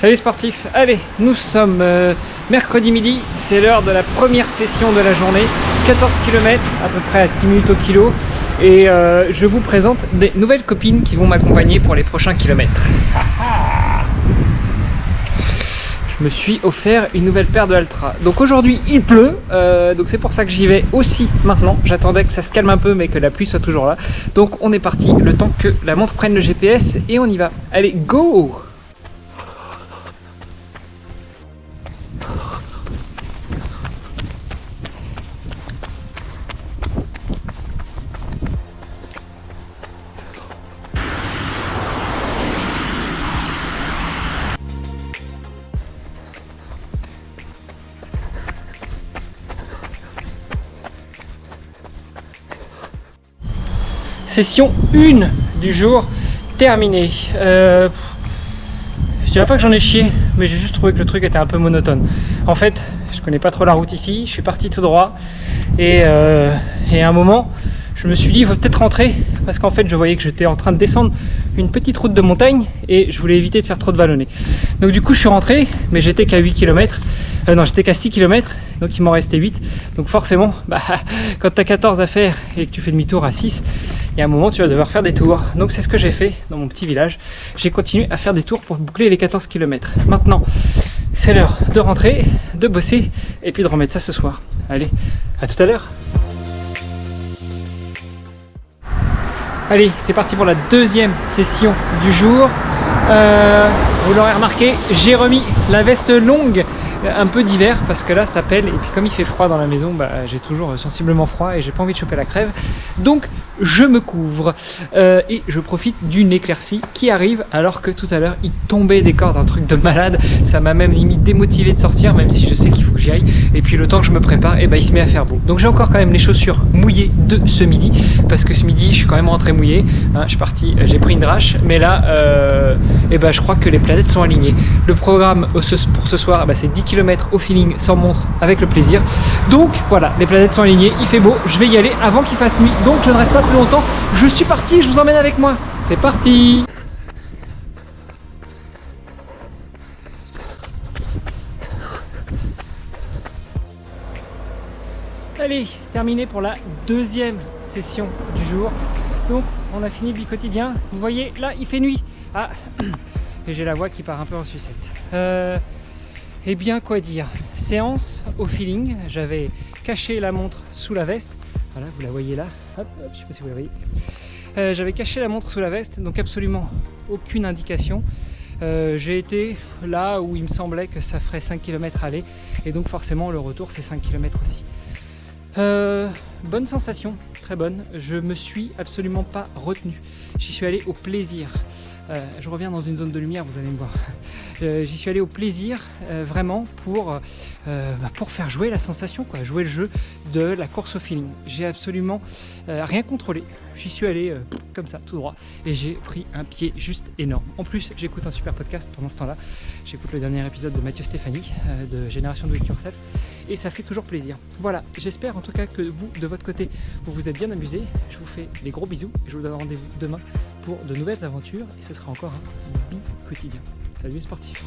Salut sportifs, allez, nous sommes mercredi midi, c'est l'heure de la première session de la journée, 14 km, à peu près à 6 minutes au kilo, et je vous présente des nouvelles copines qui vont m'accompagner pour les prochains kilomètres. Je me suis offert une nouvelle paire de Altra. Donc aujourd'hui il pleut, donc c'est pour ça que j'y vais aussi maintenant. J'attendais que ça se calme un peu mais que la pluie soit toujours là. Donc on est parti, le temps que la montre prenne le GPS et on y va. Allez, go! Session 1 du jour terminée. Je dirais pas que j'en ai chié, mais j'ai juste trouvé que le truc était un peu monotone. En fait, je connais pas trop la route ici, je suis parti tout droit et à un moment, je me suis dit il faut peut-être rentrer parce qu'en fait je voyais que j'étais en train de descendre une petite route de montagne et je voulais éviter de faire trop de vallonnées. Donc du coup je suis rentré, mais j'étais qu'à 8 km. Non, j'étais qu'à 6 km, donc il m'en restait 8. Donc forcément, quand tu as 14 à faire et que tu fais demi-tour à 6, il y a un moment tu vas devoir faire des tours. Donc c'est ce que j'ai fait dans mon petit village. J'ai continué à faire des tours pour boucler les 14 km. Maintenant, c'est l'heure de rentrer, de bosser et puis de remettre ça ce soir. Allez, à tout à l'heure. Allez, c'est parti pour la deuxième session du jour. Vous l'aurez remarqué, j'ai remis la veste longue un peu d'hiver parce que là ça pèle et puis comme il fait froid dans la maison, j'ai toujours sensiblement froid et j'ai pas envie de choper la crève. Donc je me couvre et je profite d'une éclaircie qui arrive alors que tout à l'heure il tombait des cordes, un truc de malade. Ça m'a même limite démotivé de sortir même si je sais qu'il faut que j'y aille. Et puis le temps que je me prépare, il se met à faire beau. Donc j'ai encore quand même les chaussures mouillées de ce midi parce que ce midi je suis quand même rentré mouillé. Je suis parti, j'ai pris une drache mais là je crois que les planètes sont alignées. Le programme pour ce soir c'est 10 km au feeling sans montre avec le plaisir. Donc voilà, les planètes sont alignées, il fait beau, je vais y aller avant qu'il fasse nuit. Donc je ne reste pas plus longtemps, je suis parti, je vous emmène avec moi. C'est parti! Allez, terminé pour la deuxième session du jour. Donc on a fini le quotidien. Vous voyez, là il fait nuit. Et j'ai la voix qui part un peu en sucette. Eh bien, quoi dire? Séance au feeling. J'avais caché la montre sous la veste. Voilà, vous la voyez là. Hop, je sais pas si vous la voyez. J'avais caché la montre sous la veste, donc absolument aucune indication. J'ai été là où il me semblait que ça ferait 5 km aller. Et donc forcément, le retour, c'est 5 km aussi. Bonne sensation, très bonne. Je me suis absolument pas retenu. J'y suis allé au plaisir. Je reviens dans une zone de lumière, vous allez me voir. J'y suis allé au plaisir, vraiment pour faire jouer la sensation, quoi, jouer le jeu de la course au feeling. J'ai absolument rien contrôlé. J'y suis allé comme ça, tout droit, et j'ai pris un pied juste énorme. En plus, j'écoute un super podcast pendant ce temps-là. J'écoute le dernier épisode de Mathieu Stéphanie, de Génération Do It Yourself, et ça fait toujours plaisir. Voilà, j'espère en tout cas que vous, de votre côté, vous vous êtes bien amusés. Je vous fais des gros bisous, et je vous donne rendez-vous demain pour de nouvelles aventures, et ce sera encore un quotidien. Salut les sportifs!